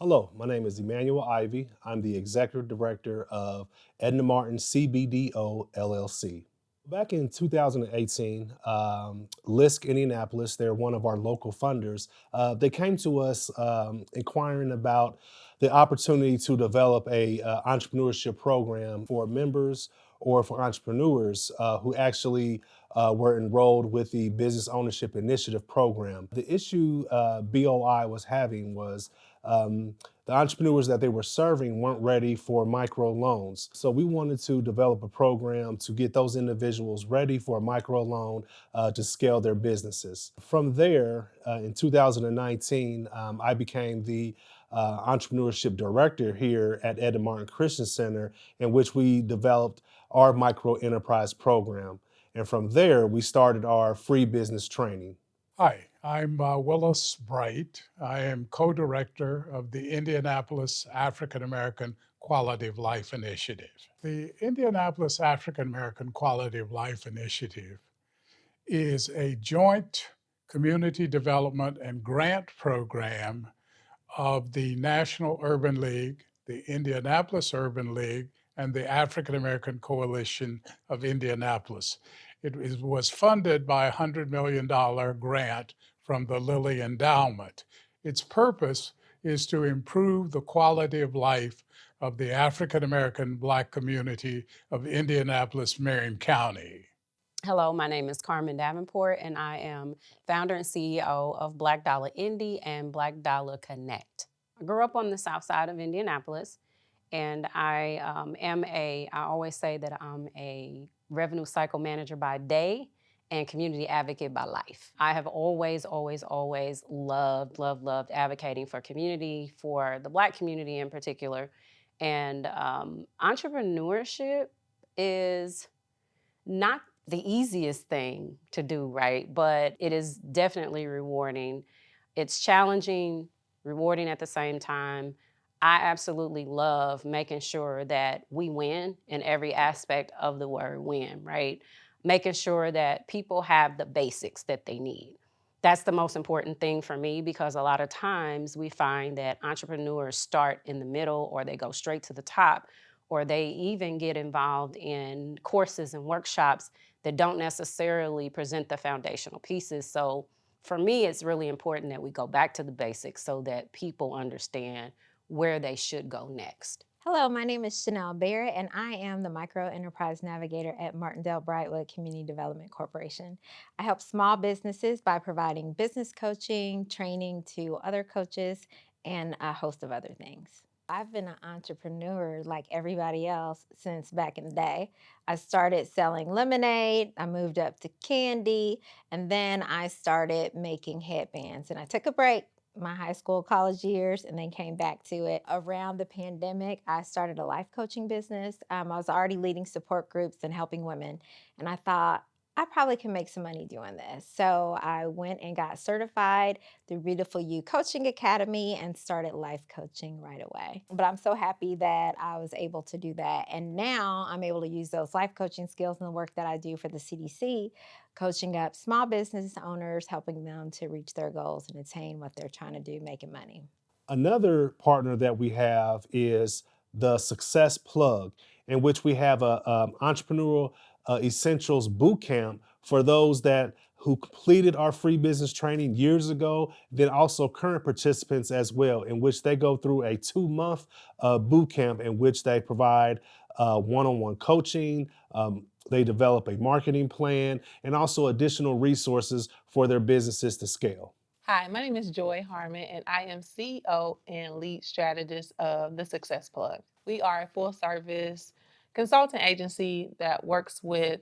Hello, my name is Emmanuel Ivy. I'm the Executive Director of Edna Martin CBDO LLC. Back in 2018, LISC Indianapolis, they're one of our local funders, they came to us inquiring about the opportunity to develop a entrepreneurship program for members or for entrepreneurs who actually were enrolled with the Business Ownership Initiative program. The issue BOI was having was um, the entrepreneurs that they were serving weren't ready for micro loans. So we wanted to develop a program to get those individuals ready for a micro loan to scale their businesses. From there, in 2019, I became the entrepreneurship director here at Ed Martin Christian Center, in which we developed our micro enterprise program. And from there, we started our free business training. Hi, I'm Willis Bright. I am co-director of the Indianapolis African American Quality of Life Initiative. The Indianapolis African American Quality of Life Initiative is a joint community development and grant program of the National Urban League, the Indianapolis Urban League, and the African American Coalition of Indianapolis. Was funded by a $100 million grant from the Lilly Endowment. Its purpose is to improve the quality of life of the African American Black community of Indianapolis, Marion County. Hello, my name is Carmen Davenport, and I am founder and CEO of Black Dollar Indy and Black Dollar Connect. I grew up on the south side of Indianapolis, and I always say that I'm a revenue cycle manager by day and community advocate by life. I have always loved advocating for community, for the Black community in particular. And entrepreneurship is not the easiest thing to do, right? But it is definitely rewarding. It's challenging, rewarding at the same time. I absolutely love making sure that we win in every aspect of the word win, right? Making sure that people have the basics that they need. That's the most important thing for me because a lot of times we find that entrepreneurs start in the middle or they go straight to the top or they even get involved in courses and workshops that don't necessarily present the foundational pieces. So for me, it's really important that we go back to the basics so that people understand where they should go next. Hello, my name is Chanel Barrett, and I am the Micro Enterprise Navigator at Martindale Brightwood Community Development Corporation. I help small businesses by providing business coaching, training to other coaches, and a host of other things. I've been an entrepreneur like everybody else since back in the day. I started selling lemonade, I moved up to candy, and then I started making headbands. And I took a break my high school, college years, and then came back to it. Around the pandemic, I started a life coaching business. I was already leading support groups and helping women. And I thought, I probably can make some money doing this. So I went and got certified through Beautiful You Coaching Academy and started life coaching right away. But I'm so happy that I was able to do that. And now I'm able to use those life coaching skills in the work that I do for the CDC, coaching up small business owners, helping them to reach their goals and attain what they're trying to do, making money. Another partner that we have is the Success Plug, in which we have a entrepreneurial essentials boot camp for those that who completed our free business training years ago, then also current participants as well, in which they go through a 2 month boot camp in which they provide one-on-one coaching. They develop a marketing plan and also additional resources for their businesses to scale. Hi, my name is Joy Harmon, and I am CEO and lead strategist of the Success Plug. We are a full service consulting agency that works with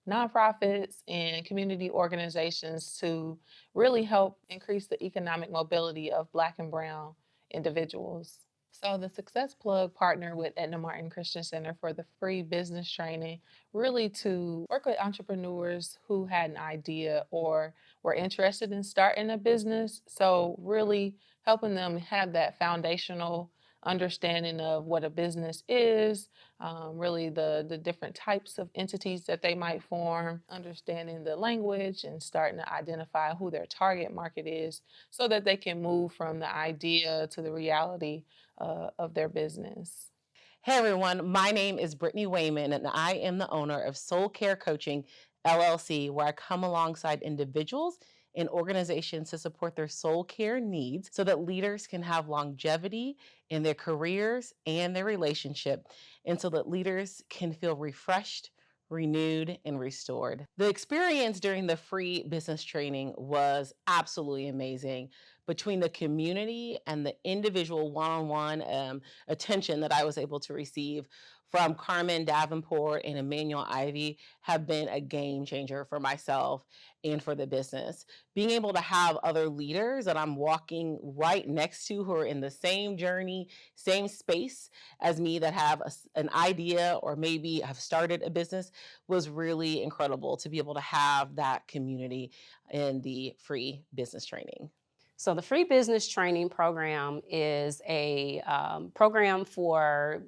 nonprofits and community organizations to really help increase the economic mobility of Black and Brown individuals. So, the Success Plug partnered with Edna Martin Christian Center for the free business training, really to work with entrepreneurs who had an idea or were interested in starting a business. So, really helping them have that foundational understanding of what a business is, really the different types of entities that they might form, understanding the language and starting to identify who their target market is so that they can move from the idea to the reality of their business. Hey everyone, my name is Brittany Wayman, and I am the owner of Soul Care Coaching LLC, where I come alongside individuals and organizations to support their soul care needs so that leaders can have longevity in their careers and their relationship, and so that leaders can feel refreshed, renewed, and restored. The experience during the free business training was absolutely amazing. Between the community and the individual one-on-one attention that I was able to receive from Carmen Davenport and Emmanuel Ivy have been a game changer for myself and for the business. Being able to have other leaders that I'm walking right next to who are in the same journey, same space as me, that have an idea or maybe have started a business, was really incredible to be able to have that community in the free business training. So the free business training program is a program for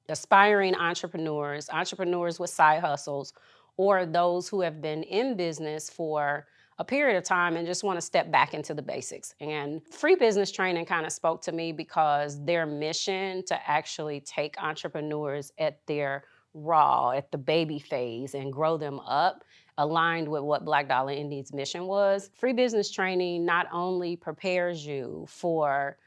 aspiring entrepreneurs, entrepreneurs with side hustles, or those who have been in business for a period of time and just want to step back into the basics. And free business training kind of spoke to me because their mission to actually take entrepreneurs at their raw, at the baby phase, and grow them up aligned with what Black Dollar Indies' mission was. Free business training not only prepares you for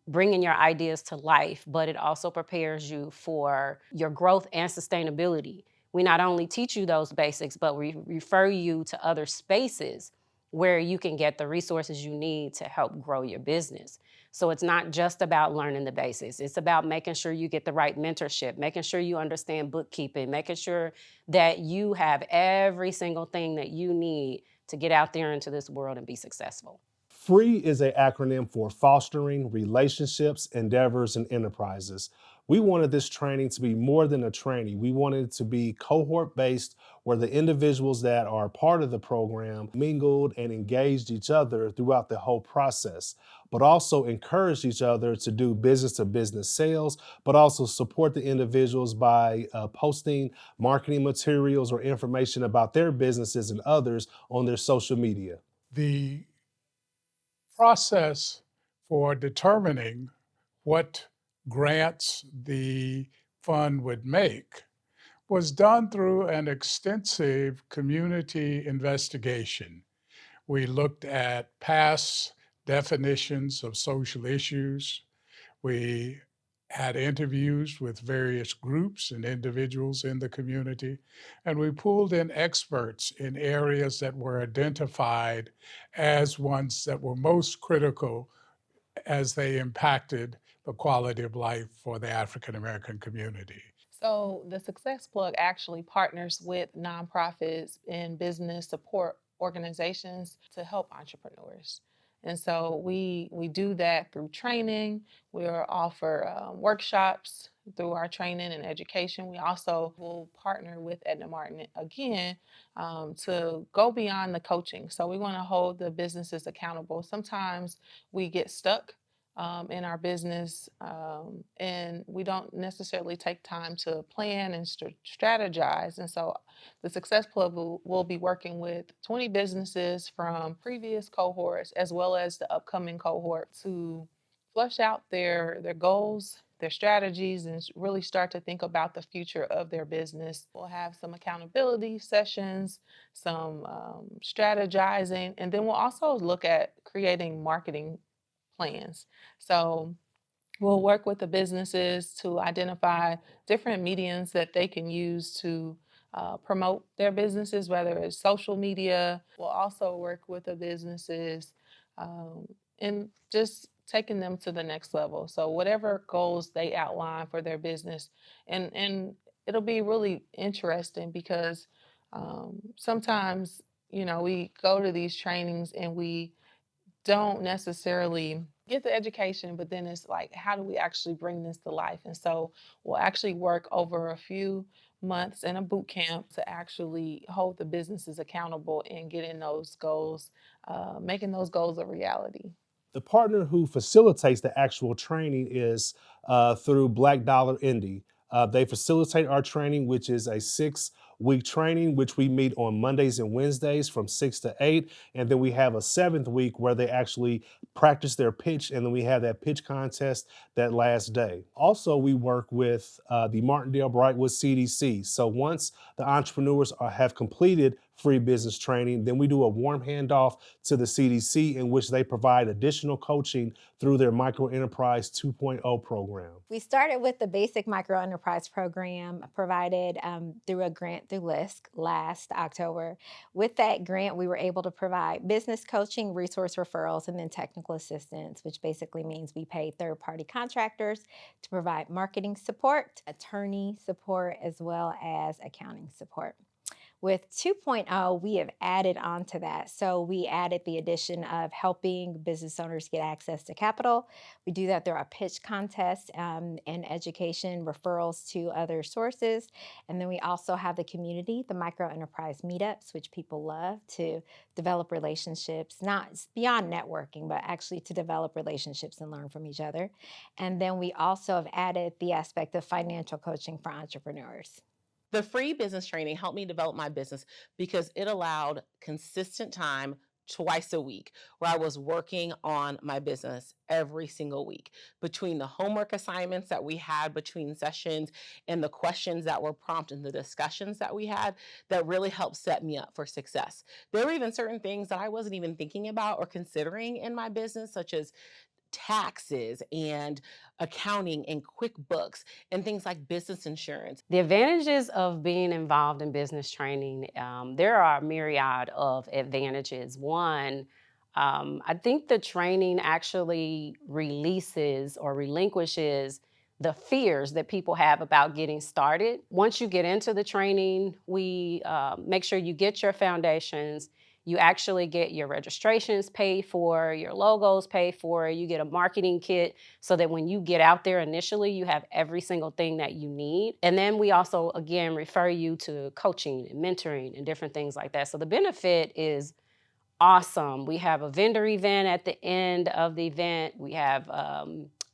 bringing your ideas to life, but it also prepares you for your growth and sustainability. We not only teach you those basics, but we refer you to other spaces where you can get the resources you need to help grow your business. So it's not just about learning the basics. It's about making sure you get the right mentorship, making sure you understand bookkeeping, making sure that you have every single thing that you need to get out there into this world and be successful. FREE is an acronym for Fostering Relationships, Endeavors, and Enterprises. We wanted this training to be more than a training. We wanted it to be cohort based, where the individuals that are part of the program mingled and engaged each other throughout the whole process, but also encouraged each other to do business to business sales, but also support the individuals by posting marketing materials or information about their businesses and others on their social media. The process for determining what grants the fund would make was done through an extensive community investigation. We looked at past definitions of social issues. We had interviews with various groups and individuals in the community, and we pulled in experts in areas that were identified as ones that were most critical as they impacted the quality of life for the African American community. So the Success Plug actually partners with nonprofits and business support organizations to help entrepreneurs. And so we do that through training. We offer workshops through our training and education. We also will partner with Edna Martin again to go beyond the coaching. So we want to hold the businesses accountable. Sometimes we get stuck in our business, and we don't necessarily take time to plan and strategize. And so the Success Club will be working with 20 businesses from previous cohorts as well as the upcoming cohort to flush out their goals, their strategies, and really start to think about the future of their business. We'll have some accountability sessions, some strategizing, and then we'll also look at creating marketing plans. So we'll work with the businesses to identify different mediums that they can use to promote their businesses, whether it's social media. We'll also work with the businesses in just taking them to the next level. So whatever goals they outline for their business, and it'll be really interesting because sometimes we go to these trainings and we don't necessarily get the education, but then it's like, how do we actually bring this to life? And so we'll actually work over a few months in a boot camp to actually hold the businesses accountable and getting those goals, making those goals a reality. The partner who facilitates the actual training is through Black Dollar Indie. They facilitate our training, which is a 6-week training, which we meet on Mondays and Wednesdays from 6 to 8. And then we have a 7th week where they actually practice their pitch. And then we have that pitch contest that last day. Also, we work with the Martindale Brightwood CDC. So once the entrepreneurs have completed free business training, then we do a warm handoff to the CDC in which they provide additional coaching through their Micro Enterprise 2.0 program. We started with the basic micro enterprise program provided through a grant through LISC last October. With that grant, we were able to provide business coaching, resource referrals, and then technical assistance, which basically means we pay third-party contractors to provide marketing support, attorney support, as well as accounting support. With 2.0, we have added on to that. So we added the addition of helping business owners get access to capital. We do that through our pitch contest and education, referrals to other sources. And then we also have the community, the micro enterprise meetups, which people love to develop relationships, not beyond networking, but actually to develop relationships and learn from each other. And then we also have added the aspect of financial coaching for entrepreneurs. The free business training helped me develop my business because it allowed consistent time twice a week where I was working on my business every single week. Between the homework assignments that we had between sessions and the questions that were prompted and the discussions that we had, that really helped set me up for success. There were even certain things that I wasn't even thinking about or considering in my business, such as taxes and accounting and QuickBooks and things like business insurance. The advantages of being involved in business training, there are a myriad of advantages. One, I think the training actually releases or relinquishes the fears that people have about getting started. Once you get into the training, we make sure you get your foundations. You actually get your registrations paid for, your logos paid for, you get a marketing kit so that when you get out there initially, you have every single thing that you need. And then we also, again, refer you to coaching and mentoring and different things like that. So the benefit is awesome. We have a vendor event at the end of the event. We have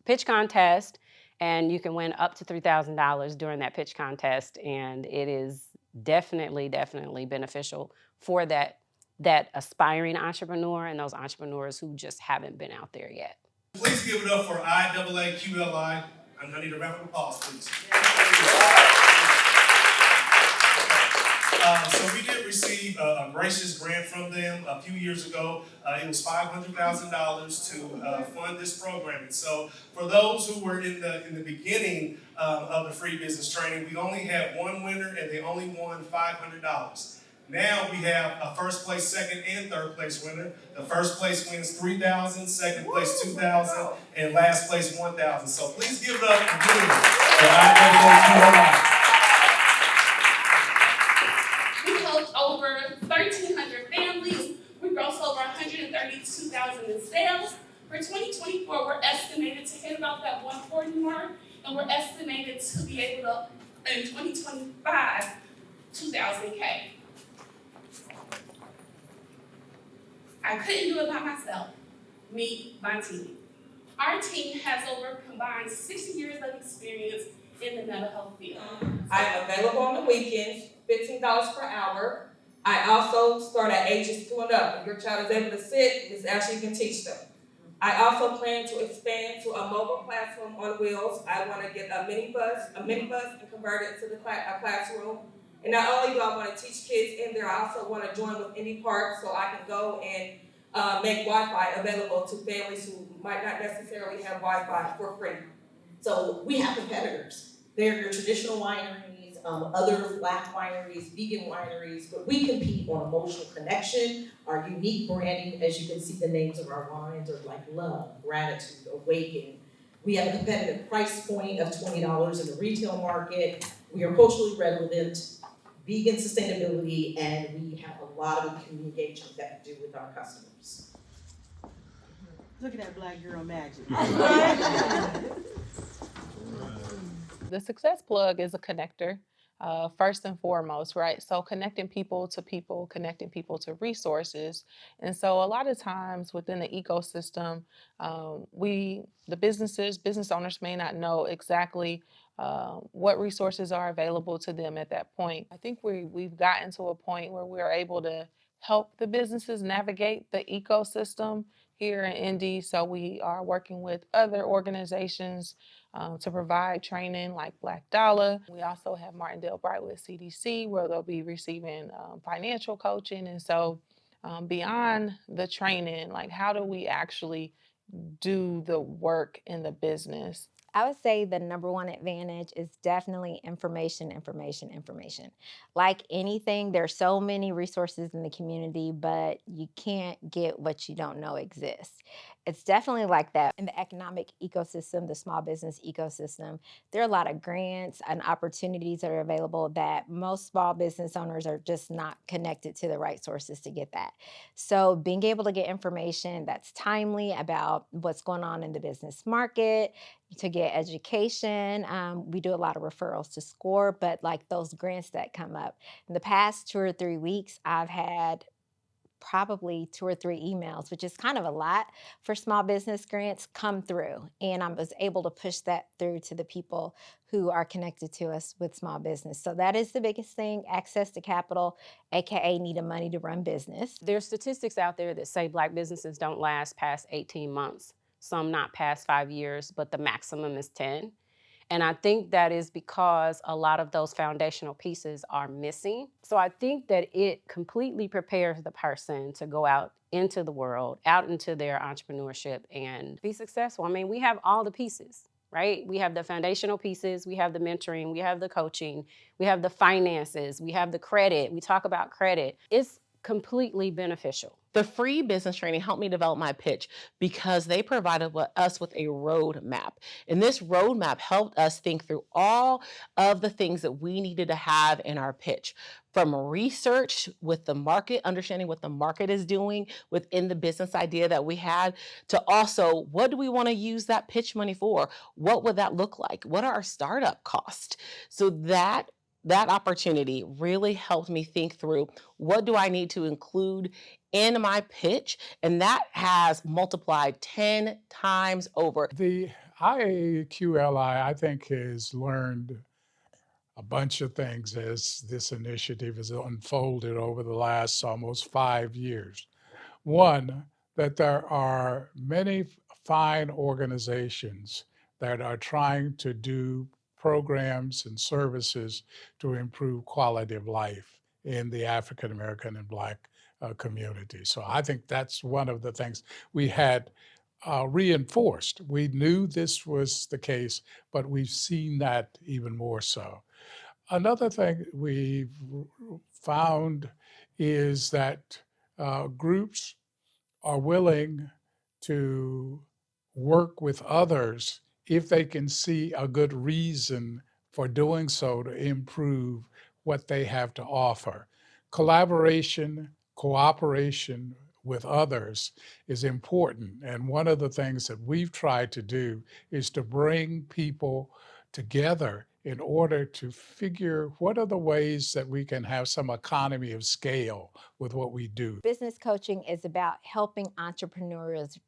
pitch contest, and you can win up to $3,000 during that pitch contest. And it is definitely beneficial for that aspiring entrepreneur and those entrepreneurs who just haven't been out there yet. Please give it up for IAAQLI. I'm going to need a round of applause, please. So we did receive a gracious grant from them a few years ago. It was $500,000 to fund this program. And so for those who were in the beginning of the free business training, we only had one winner and they only won $500. Now we have a first place, second, and third place winner. The first place wins $3,000, second place $2,000, and last place $1,000. So please give it up for IAAQLI. We helped over 1,300 families. We grossed over $132,000 in sales. For 2024, we're estimated to hit about that 140 mark, and we're estimated to be able to, in 2025, 2,000K. I couldn't do it by myself, my team. Our team has over combined 60 years of experience in the mental health field. I am available on the weekends, $15 per hour. I also start at ages 2 and up. If your child is able to sit, this actually can teach them. I also plan to expand to a mobile classroom on wheels. I want to get a minibus and convert it to a classroom. And not only do I want to teach kids in there, I also want to join with Indie Park so I can go and make Wi-Fi available to families who might not necessarily have Wi-Fi for free. So we have competitors. They're your traditional wineries, other Black wineries, vegan wineries, but we compete on emotional connection, our unique branding. As you can see, the names of our wines are like love, gratitude, awaken. We have a competitive price point of $20 in the retail market. We are culturally relevant, vegan sustainability, and we have a lot of community engagement that we do with our customers. Look at that Black girl magic. The Success Plug is a connector. first and foremost, right? So connecting people to people, connecting people to resources. And so a lot of times within the ecosystem, the business owners may not know exactly what resources are available to them at that point. I think we've gotten to a point where we're able to help the businesses navigate the ecosystem here in Indy. So we are working with other organizations to provide training like Black Dollar. We also have Martindale Brightwood CDC where they'll be receiving financial coaching. And so beyond the training, like how do we actually do the work in the business? I would say the number one advantage is definitely information, information, information. Like anything, there's so many resources in the community, but you can't get what you don't know exists. It's definitely like that in the economic ecosystem, the small business ecosystem. There are a lot of grants and opportunities that are available that most small business owners are just not connected to the right sources to get that. So, being able to get information that's timely about what's going on in the business market, to get education. We do a lot of referrals to SCORE, but like those grants that come up. In the past 2 or 3 weeks, I've had probably 2 or 3 emails, which is kind of a lot for small business grants, come through. And I was able to push that through to the people who are connected to us with small business. So that is the biggest thing, access to capital, AKA needing money to run business. There's statistics out there that say Black businesses don't last past 18 months, some not past 5 years, but the maximum is 10. And I think that is because a lot of those foundational pieces are missing. So I think that it completely prepares the person to go out into the world, out into their entrepreneurship and be successful. I mean, we have all the pieces, right? We have the foundational pieces, we have the mentoring, we have the coaching, we have the finances, we have the credit. We talk about credit. It's completely beneficial. The free business training helped me develop my pitch because they provided us with a roadmap. And this roadmap helped us think through all of the things that we needed to have in our pitch, from research with the market, understanding what the market is doing within the business idea that we had, to also what do we want to use that pitch money for? What would that look like? What are our startup costs? So that opportunity really helped me think through what do I need to include in my pitch, and that has multiplied 10 times over. The IAQLI, I think, has learned a bunch of things as this initiative has unfolded over the last almost 5 years. One, that there are many fine organizations that are trying to do programs and services to improve quality of life in the African American and Black community. So I think that's one of the things we had reinforced. We knew this was the case, but we've seen that even more so. Another thing we've found is that groups are willing to work with others if they can see a good reason for doing so to improve what they have to offer. Collaboration, cooperation with others is important. And one of the things that we've tried to do is to bring people together in order to figure what are the ways that we can have some economy of scale with what we do. Business coaching is about helping entrepreneurs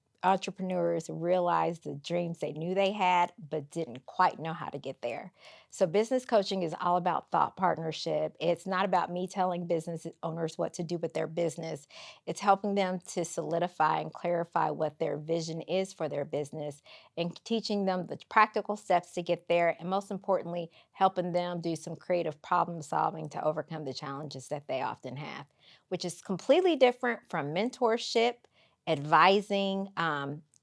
realize the dreams they knew they had but didn't quite know how to get there. So business coaching is all about thought partnership. It's not about me telling business owners what to do with their business. It's helping them to solidify and clarify what their vision is for their business and teaching them the practical steps to get there, and most importantly, helping them do some creative problem solving to overcome the challenges that they often have, which is completely different from mentorship, advising,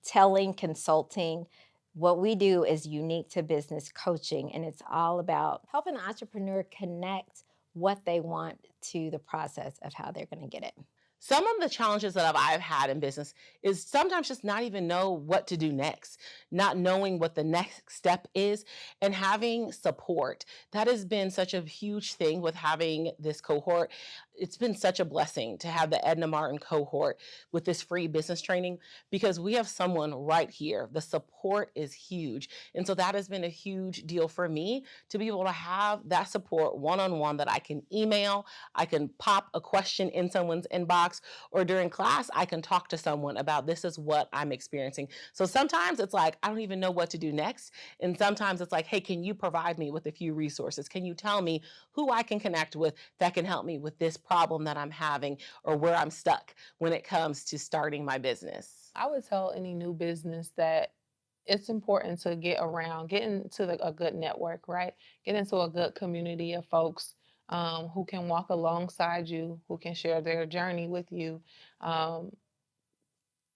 telling, consulting. What we do is unique to business coaching, and it's all about helping the entrepreneur connect what they want to the process of how they're going to get it. Some of the challenges that I've had in business is sometimes just not even know what to do next, not knowing what the next step is, and having support. That has been such a huge thing with having this cohort. it's been such a blessing to have the Edna Martin cohort with this free business training because we have someone right here. The support is huge. And so that has been a huge deal for me to be able to have that support one-on-one that I can email, I can pop a question in someone's inbox, or during class, I can talk to someone about this is what I'm experiencing. So sometimes it's like, I don't even know what to do next. And sometimes it's like, hey, can you provide me with a few resources? Can you tell me who I can connect with that can help me with this problem that I'm having or where I'm stuck when it comes to starting my business? I would tell any new business that it's important to get into a good network, right? Get into a good community of folks who can walk alongside you, who can share their journey with you. Um,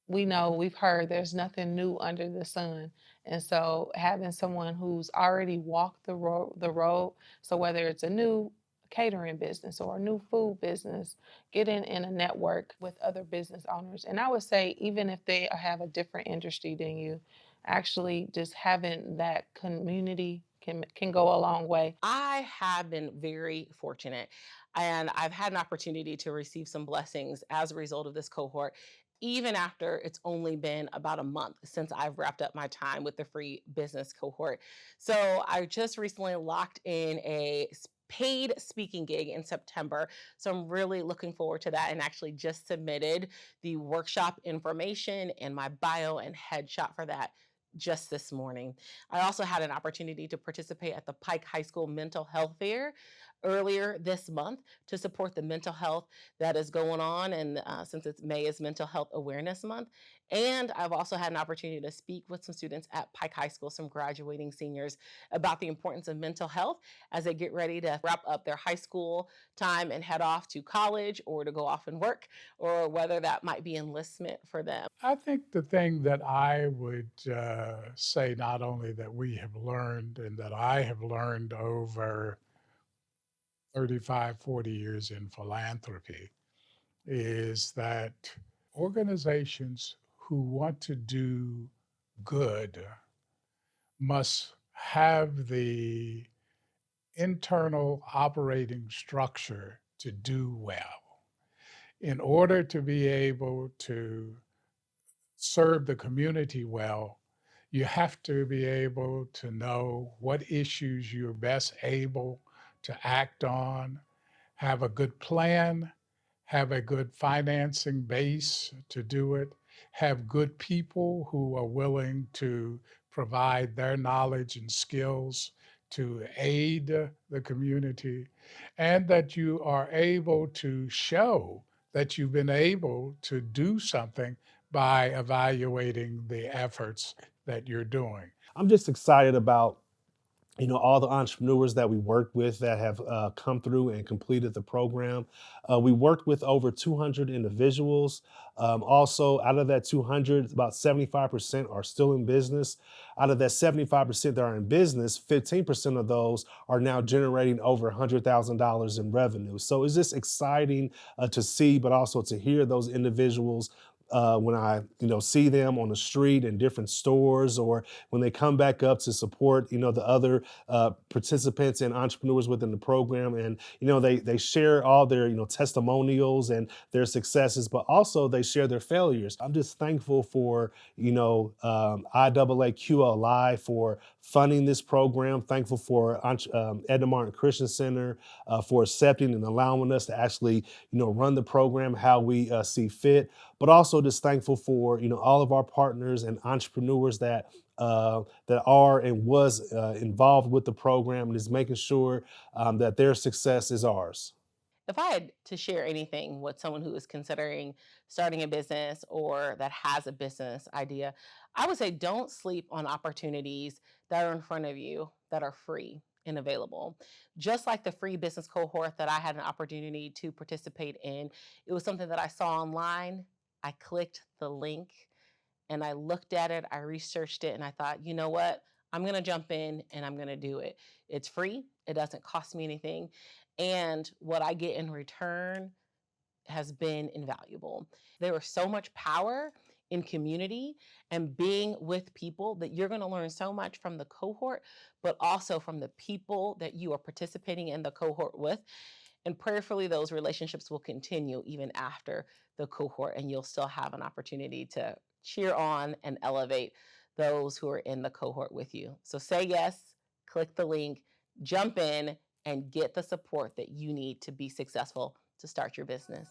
we've heard there's nothing new under the sun. And so having someone who's already walked the road, so whether it's a new catering business or a new food business, getting in a network with other business owners. And I would say, even if they have a different industry than you, actually just having that community can go a long way. I have been very fortunate and I've had an opportunity to receive some blessings as a result of this cohort, even after it's only been about a month since I've wrapped up my time with the free business cohort. So I just recently locked in a paid speaking gig in September. So I'm really looking forward to that and actually just submitted the workshop information and my bio and headshot for that just this morning. I also had an opportunity to participate at the Pike High School Mental Health Fair earlier this month to support the mental health that is going on. And since it's May is Mental Health Awareness Month. And I've also had an opportunity to speak with some students at Pike High School, some graduating seniors, about the importance of mental health as they get ready to wrap up their high school time and head off to college or to go off and work, or whether that might be enlistment for them. I think the thing that I would say, not only that we have learned and that I have learned over 35, 40 years in philanthropy, is that organizations who want to do good must have the internal operating structure to do well. In order to be able to serve the community well, you have to be able to know what issues you're best able to act on, have a good plan, have a good financing base to do it, have good people who are willing to provide their knowledge and skills to aid the community, and that you are able to show that you've been able to do something by evaluating the efforts that you're doing. I'm just excited about all the entrepreneurs that we worked with that have come through and completed the program. We worked with over 200 individuals. Also, out of that 200, about 75% are still in business. Out of that 75% that are in business, 15% of those are now generating over $100,000 in revenue. So it's just exciting to see, but also to hear those individuals when I, see them on the street in different stores, or when they come back up to support, the other participants and entrepreneurs within the program, and they share all their testimonials and their successes, but also they share their failures. I'm just thankful for IAAQLI for funding this program. Thankful for Edna Martin Christian Center for accepting and allowing us to actually run the program how we see fit, but also just thankful for all of our partners and entrepreneurs that are and was involved with the program, and is making sure that their success is ours. If I had to share anything with someone who is considering starting a business or that has a business idea, I would say don't sleep on opportunities that are in front of you that are free and available. Just like the free business cohort that I had an opportunity to participate in, it was something that I saw online. I clicked the link and I looked at it, I researched it, and I thought, you know what? I'm going to jump in and I'm going to do it. It's free, it doesn't cost me anything. And what I get in return has been invaluable. There is so much power in community and being with people that you're going to learn so much from the cohort, but also from the people that you are participating in the cohort with. And prayerfully, those relationships will continue even after the cohort, and you'll still have an opportunity to cheer on and elevate those who are in the cohort with you. So say yes, click the link, jump in, and get the support that you need to be successful to start your business.